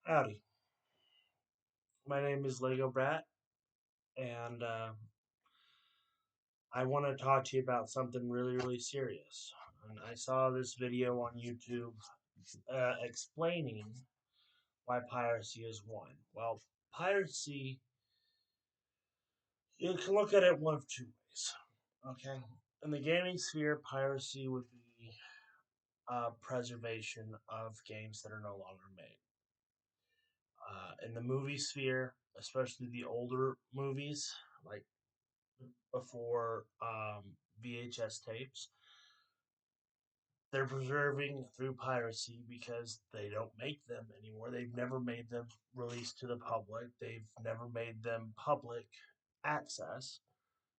Howdy, my name is Lego Brat, and I want to talk to you about something really serious. And I saw this video on YouTube explaining why piracy is one. Well, piracy, you can look at it one of two ways. Okay, in the gaming sphere, piracy would be preservation of games that are no longer made. In the movie sphere, especially the older movies, like before VHS tapes. They're preserving through piracy because they don't make them anymore. They've never made them released to the public. They've never made them public access.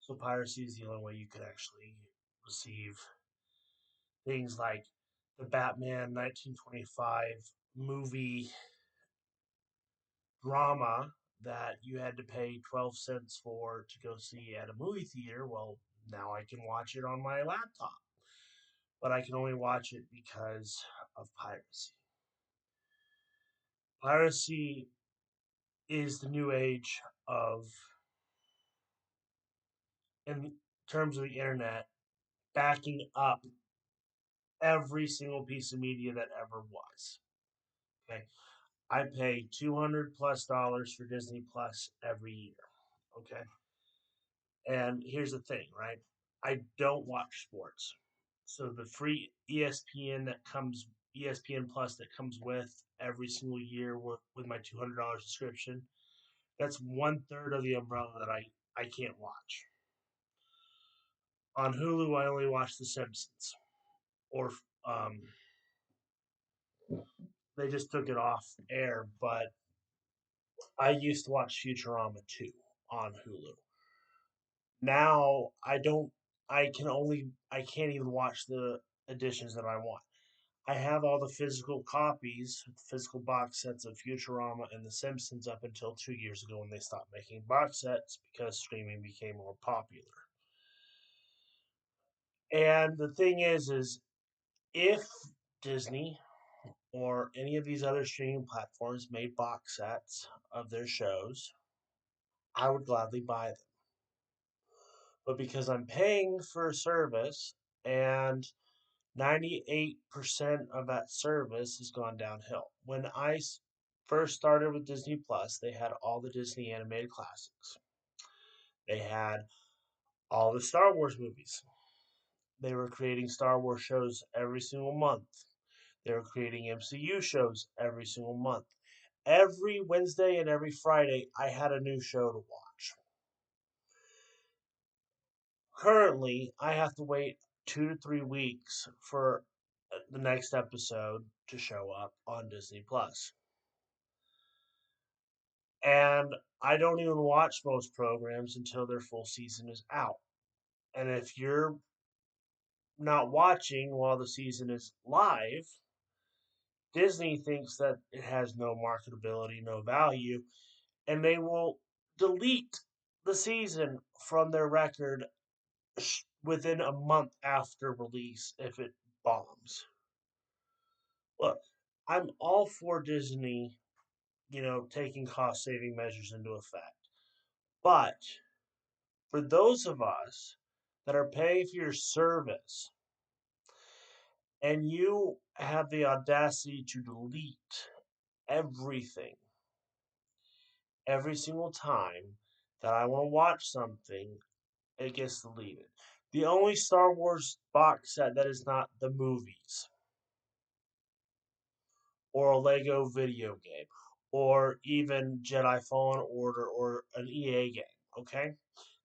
So piracy is the only way you could actually receive things like the Batman 1925 movie drama that you had to pay 12 cents for to go see at a movie theater. Well, now I can watch it on my laptop, but I can only watch it because of piracy. Piracy is the new age of, in terms of the internet, backing up every single piece of media that ever was. Okay, I pay $200 plus for Disney Plus every year. Okay, and here's the thing, right? I don't watch sports, so the free ESPN Plus that comes with every single year with my $200 subscription. That's one third of the umbrella that I can't watch. On Hulu, I only watch The Simpsons, or um, they just took it off air. But I used to watch Futurama too on Hulu. Now I don't. I can't even watch the editions that I want. I have all the physical copies, physical box sets of Futurama and The Simpsons up until 2 years ago when they stopped making box sets because streaming became more popular. And the thing is if Disney or any of these other streaming platforms made box sets of their shows, I would gladly buy them. But because I'm paying for a service and 98% of that service has gone downhill. When I first started with Disney Plus, they had all the Disney animated classics. They had all the Star Wars movies. They were creating Star Wars shows every single month. They were creating MCU shows every single month. Every Wednesday and every Friday, I had a new show to watch. Currently, I have to wait 2 to 3 weeks for the next episode to show up on Disney Plus. And I don't even watch most programs until their full season is out. And if you're not watching while the season is live, Disney thinks that it has no marketability, no value, and they will delete the season from their record within a month after release if it bombs. Look, I'm all for Disney, taking cost saving measures into effect. But for those of us that are paying for your service and you have the audacity to delete everything every single time that I want to watch something, it gets deleted. The only Star Wars box set that is not the movies or a Lego video game or even Jedi Fallen Order or an EA game, okay?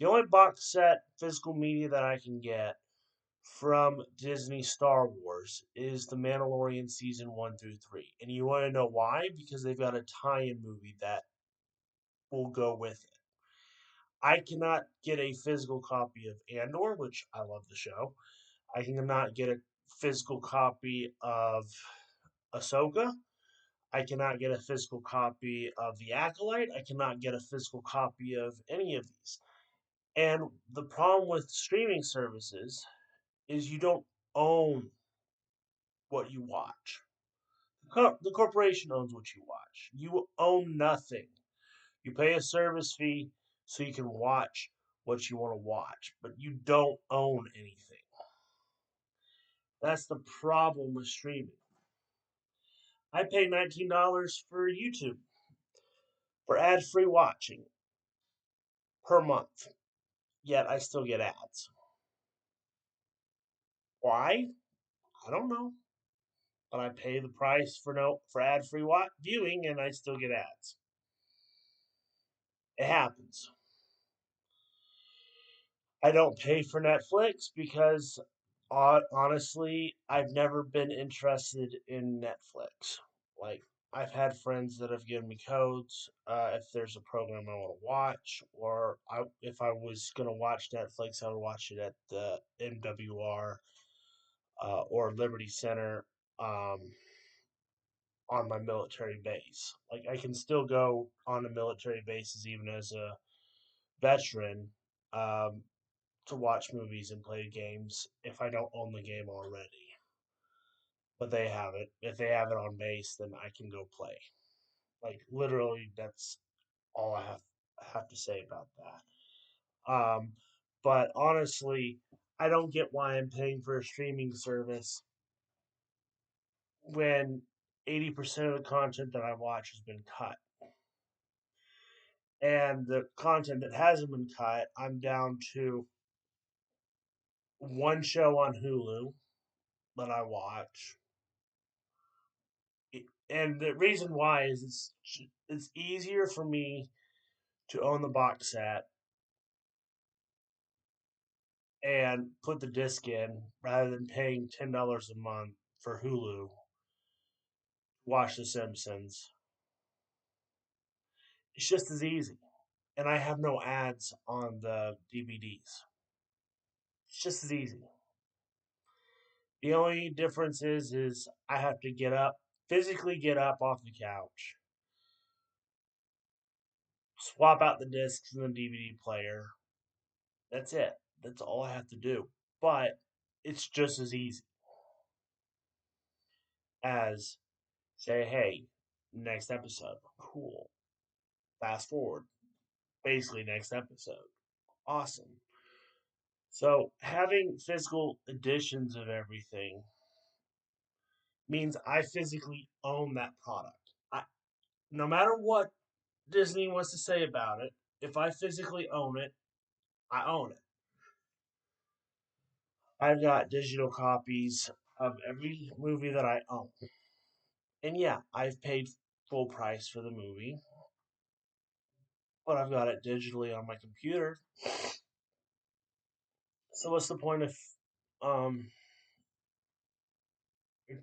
The only box set physical media that I can get from Disney Star Wars is The Mandalorian season 1 through 3. And you want to know why? Because they've got a tie-in movie that will go with it. I cannot get a physical copy of Andor, which I love the show. I cannot get a physical copy of Ahsoka. I cannot get a physical copy of The Acolyte. I cannot get a physical copy of any of these. And the problem with streaming services is you don't own what you watch. The corporation owns what you watch. You own nothing. You pay a service fee so you can watch what you want to watch, but you don't own anything. That's the problem with streaming. I pay $19 for YouTube for ad free watching per month, yet I still get ads. Why? I don't know. But I pay the price for no for ad free viewing and I still get ads. It happens. I don't pay for Netflix because honestly, I've never been interested in Netflix. Like, I've had friends that have given me codes if there's a program I want to watch, or if I was going to watch Netflix, I would watch it at the MWR or Liberty Center um, on my military base. Like, I can still go on a military bases even as a veteran um, to watch movies and play games if I don't own the game already. But they have it. If they have it on base, then I can go play. Like, literally, that's all I have to say about that. But honestly, I don't get why I'm paying for a streaming service when 80% of the content that I watch has been cut. And the content that hasn't been cut, I'm down to one show on Hulu that I watch. And the reason why is it's easier for me to own the box set and put the disc in rather than paying $10 a month for Hulu to watch The Simpsons. It's just as easy, and I have no ads on the DVDs. It's just as easy. The only difference is I have to get up, physically get up off the couch, swap out the discs in the DVD player. That's it. That's all I have to do. But it's just as easy as say, hey, next episode. Cool. Fast forward. Basically, next episode. Awesome. So, having physical editions of everything means I physically own that product. No matter what Disney wants to say about it, if I physically own it, I own it. I've got digital copies of every movie that I own. And yeah, I've paid full price for the movie, but I've got it digitally on my computer. So what's the point of um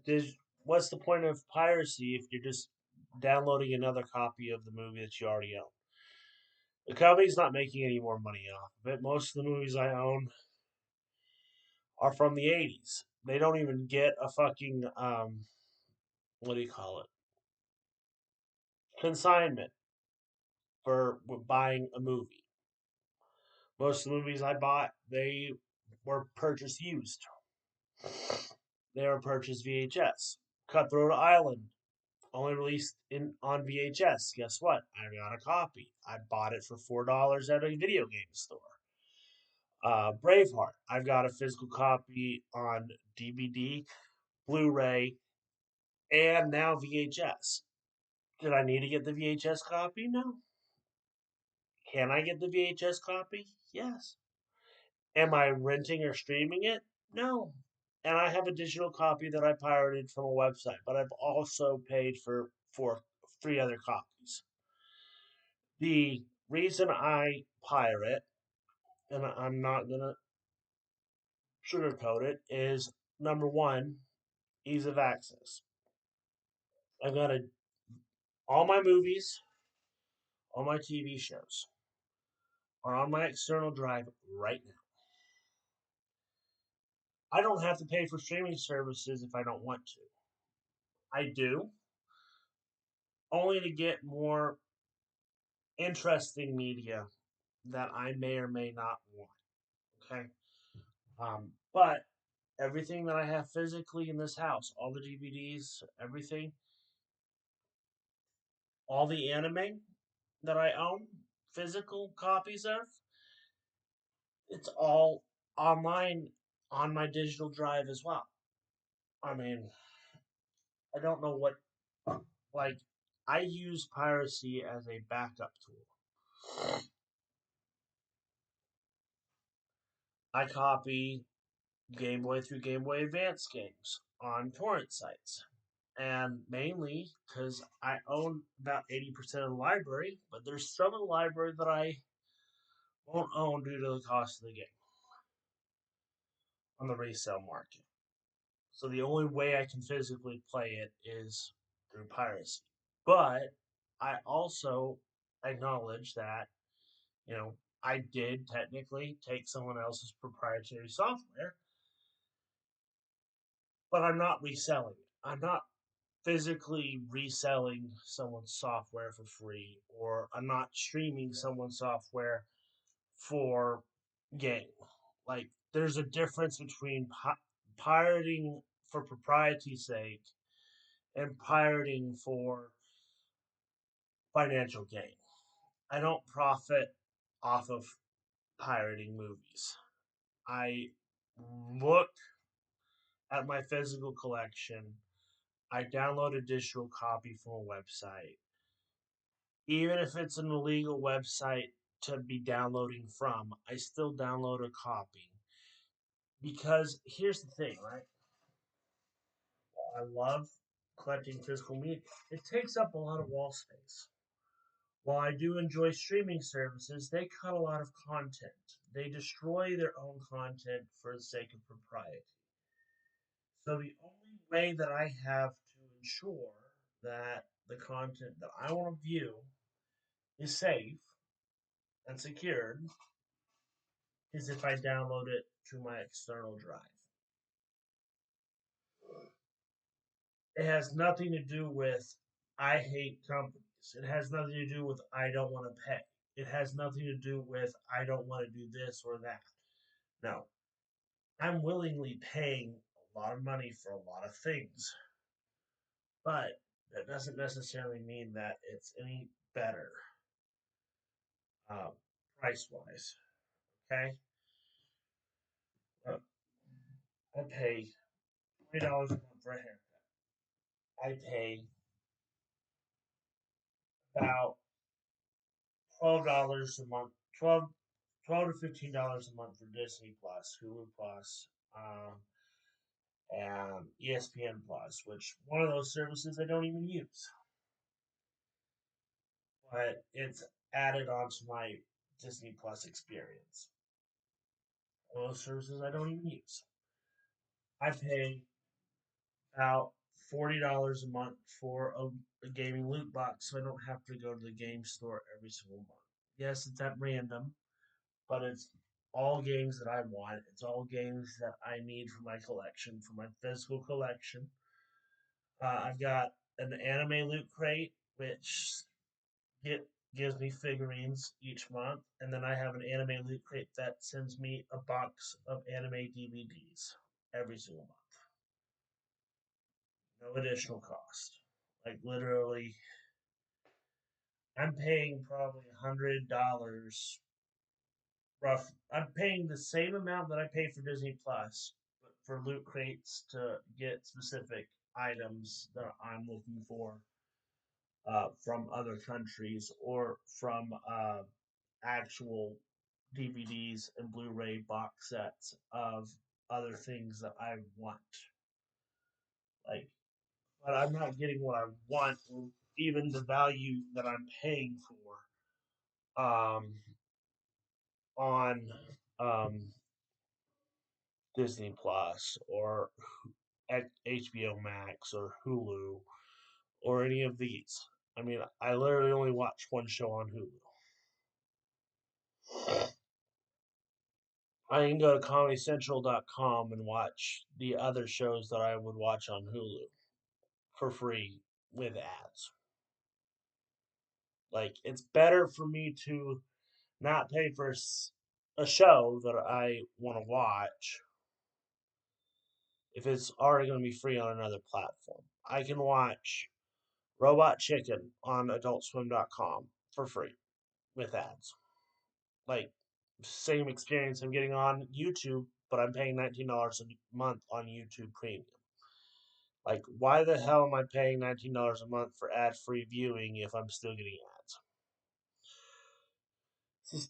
dig- what's the point of piracy if you're just downloading another copy of the movie that you already own? The company's not making any more money off of it. Most of the movies I own are from the 80s. They don't even get a fucking what do you call it? Consignment for buying a movie. Most of the movies I bought, they were purchased used. They were purchased VHS. Cutthroat Island, only released in on VHS. Guess what? I got a copy. I bought it for $4 at a video game store. Braveheart, I've got a physical copy on DVD, Blu-ray, and now VHS. Did I need to get the VHS copy? No. Can I get the VHS copy? Yes. Am I renting or streaming it? No. And I have a digital copy that I pirated from a website, but I've also paid for three other copies. The reason I pirate, and I'm not gonna sugarcoat it, is number one, ease of access. I've got all my movies, all my TV shows are on my external drive right now. I don't have to pay for streaming services if I don't want to. I do, only to get more interesting media that I may or may not want. Okay. But everything that I have physically in this house, all the DVDs, everything, all the anime that I own, physical copies of, it's all online on my digital drive as well. I mean, I don't know what, like, I use piracy as a backup tool. I copy Game Boy through Game Boy Advance games on torrent sites. And mainly because I own about 80% of the library, but there's some of the library that I won't own due to the cost of the game on the resale market. So the only way I can physically play it is through piracy. But I also acknowledge that, you know, I did technically take someone else's proprietary software, but I'm not reselling it. I'm not physically reselling someone's software for free, or I'm not streaming someone's software for game. Like, there's a difference between pirating for propriety's sake and pirating for financial gain. I don't profit off of pirating movies. I look at my physical collection. I download a digital copy from a website. Even if it's an illegal website to be downloading from, I still download a copy. Because here's the thing, right? I love collecting physical media. It takes up a lot of wall space. While I do enjoy streaming services, they cut a lot of content. They destroy their own content for the sake of propriety. So the only way that I have to ensure that the content that I want to view is safe and secured is if I download it to my external drive. It has nothing to do with I hate companies. It has nothing to do with I don't want to pay. It has nothing to do with I don't want to do this or that. No, I'm willingly paying a lot of money for a lot of things, but that doesn't necessarily mean that it's any better uh, price wise. Okay, uh, I pay $20 a month for a haircut. I pay about $12 a month, 12 to $15 a month for Disney Plus, Hulu Plus, and ESPN Plus, which one of those services I don't even use, but it's added onto my Disney Plus experience. One of those services I don't even use. I pay about $40 a month for a gaming loot box, so I don't have to go to the game store every single month. Yes, it's at random, but it's all games that I want. It's all games that I need for my collection, for my physical collection. I've got an anime loot crate, which get gives me figurines each month, and then I have an anime loot crate that sends me a box of anime DVDs every single month. No additional cost. Like, literally, I'm paying probably $100 rough. I'm paying the same amount that I pay for Disney Plus, but for loot crates to get specific items that I'm looking for from other countries or from actual DVDs and Blu-ray box sets of other things that I want. Like, but I'm not getting what I want, or even the value that I'm paying for on Disney Plus or at HBO Max or Hulu or any of these. I mean, I literally only watch one show on Hulu. I can go to ComedyCentral.com and watch the other shows that I would watch on Hulu for free with ads. Like, it's better for me to not pay for a show that I want to watch if it's already going to be free on another platform. I can watch Robot Chicken on AdultSwim.com for free with ads. Like, same experience I'm getting on YouTube, but I'm paying $19 a month on YouTube Premium. Like, why the hell am I paying $19 a month for ad free viewing if I'm still getting ads?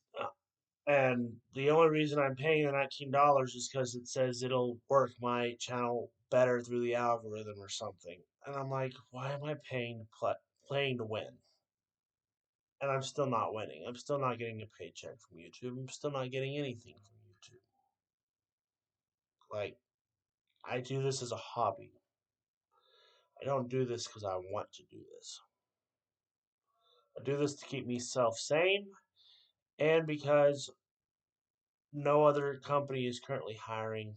And the only reason I'm paying the $19 is because it says it'll work my channel better through the algorithm or something. And I'm like, why am I playing to win? And I'm still not winning. I'm still not getting a paycheck from YouTube. I'm still not getting anything from YouTube. Like, I do this as a hobby. I don't do this because I want to do this. I do this to keep me self sane and because no other company is currently hiring.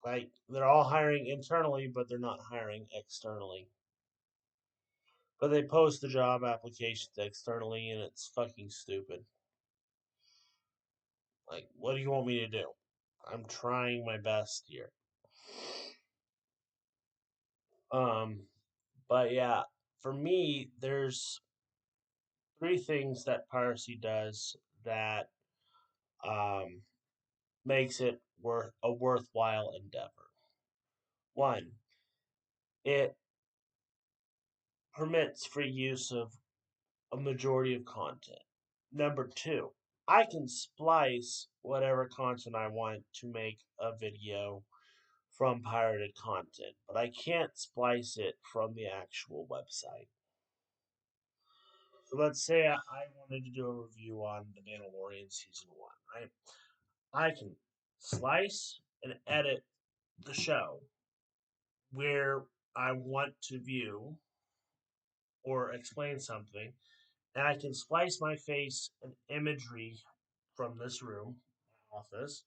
Like, they're all hiring internally, but they're not hiring externally. But they post the job applications externally, and it's fucking stupid. Like, what do you want me to do? I'm trying my best here. Um, but yeah, for me, there's three things that piracy does that um, makes it worth a worthwhile endeavor. One, it permits free use of a majority of content. Number two, I can splice whatever content I want to make a video from pirated content, but I can't splice it from the actual website. So let's say I wanted to do a review on The Mandalorian Season 1, right? I can slice and edit the show where I want to view or explain something, and I can splice my face and imagery from this room, my office,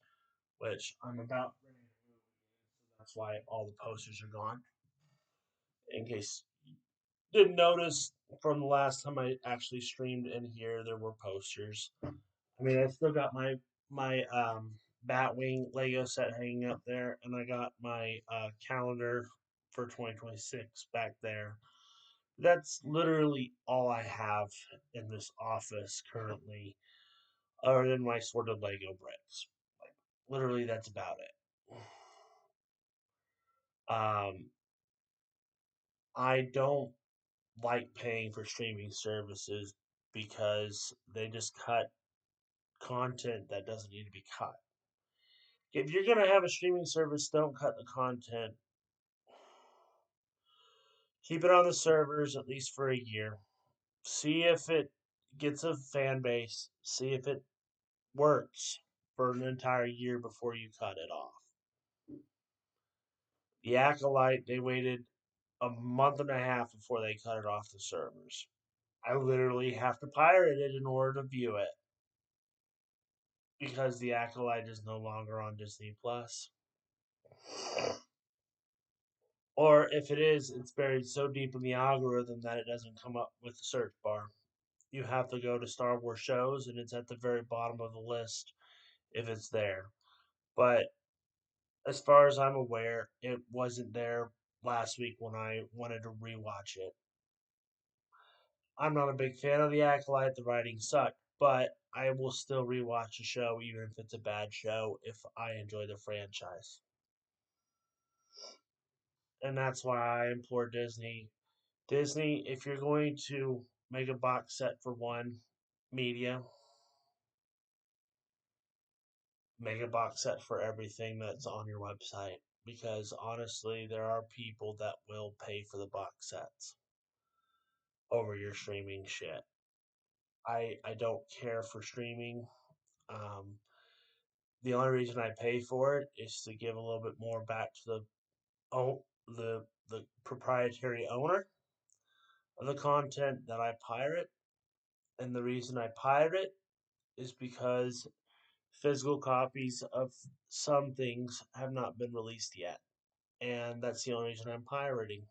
which I'm about ready to move again, so that's why all the posters are gone. In case you didn't notice from the last time I actually streamed in here, there were posters. I mean, I still got my Batwing Lego set hanging up there, and I got my calendar for 2026 back there. That's literally all I have in this office currently, other than my sorted Lego bricks. Like, literally, that's about it. Um, I don't like paying for streaming services because they just cut content that doesn't need to be cut. If you're going to have a streaming service, don't cut the content. Keep it on the servers at least for a year. See if it gets a fan base. See if it works for an entire year before you cut it off. The Acolyte, they waited a month and a half before they cut it off the servers. I literally have to pirate it in order to view it because the Acolyte is no longer on Disney Plus. Or if it is, it's buried so deep in the algorithm that it doesn't come up with the search bar. You have to go to Star Wars shows, and it's at the very bottom of the list if it's there. But as far as I'm aware, it wasn't there last week when I wanted to rewatch it. I'm not a big fan of The Acolyte, the writing sucked, but I will still rewatch the show even if it's a bad show if I enjoy the franchise. And that's why I implore Disney. Disney, if you're going to make a box set for one media, make a box set for everything that's on your website. Because honestly, there are people that will pay for the box sets over your streaming shit. I don't care for streaming. Um, the only reason I pay for it is to give a little bit more back to the proprietary owner of the content that I pirate. And the reason I pirate is because physical copies of some things have not been released yet. And that's the only reason I'm pirating.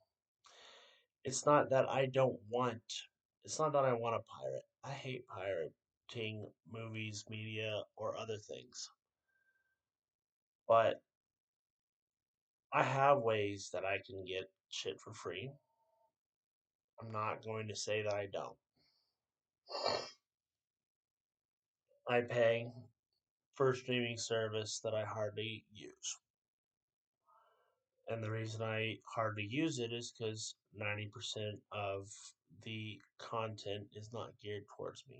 It's not that I don't want, it's not that I want to pirate. I hate pirating movies, media, or other things. But I have ways that I can get shit for free. I'm not going to say that I don't. I pay for a streaming service that I hardly use. And the reason I hardly use it is because 90% of the content is not geared towards me.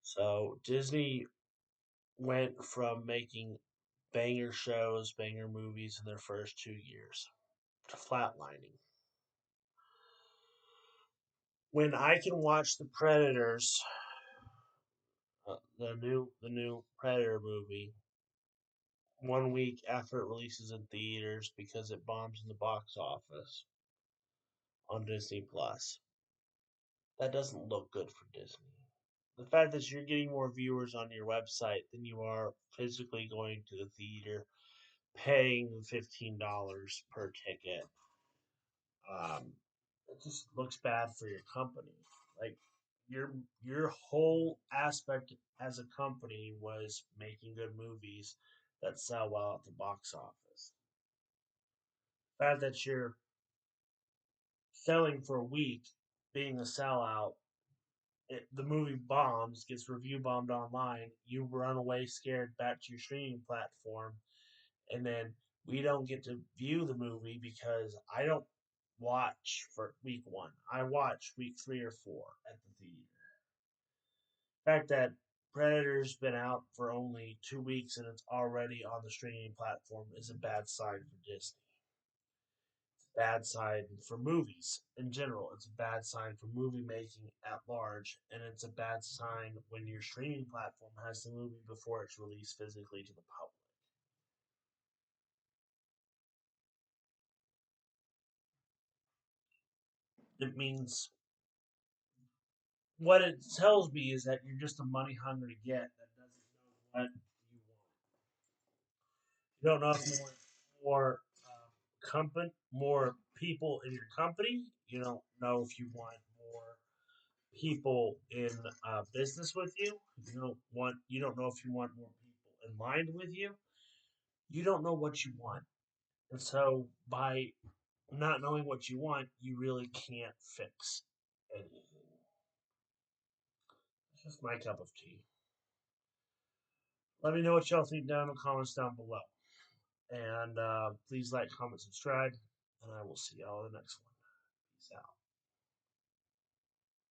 So Disney went from making banger shows, banger movies in their first 2 years to flatlining. When I can watch the Predators, the new Predator movie, 1 week after it releases in theaters because it bombs in the box office on Disney Plus, that doesn't look good for Disney. The fact that you're getting more viewers on your website than you are physically going to the theater, paying $15 per ticket, um, it just looks bad for your company. Like your whole aspect as a company was making good movies that sell well at the box office. The fact that you're selling for a week, being a sellout, the movie bombs, gets review bombed online, you run away scared back to your streaming platform, and then we don't get to view the movie because I don't watch for week one. I watch week 3 or 4 at the theater. The fact that Predator's been out for only 2 weeks and it's already on the streaming platform is a bad sign for Disney. Bad sign for movies in general. It's a bad sign for movie making at large, and it's a bad sign when your streaming platform has the movie before it's released physically to the public. It means what it tells me is that you're just a money hungry get that doesn't know what you want. You don't know if you want more more people in your company. You don't know if you want more people in business with you. You don't know if you want more people in line with you. You don't know what you want. And so by not knowing what you want, you really can't fix anything. It's just my cup of tea. Let me know what y'all think down in the comments down below. And please like, comment, subscribe, and I will see y'all in the next one. Peace out.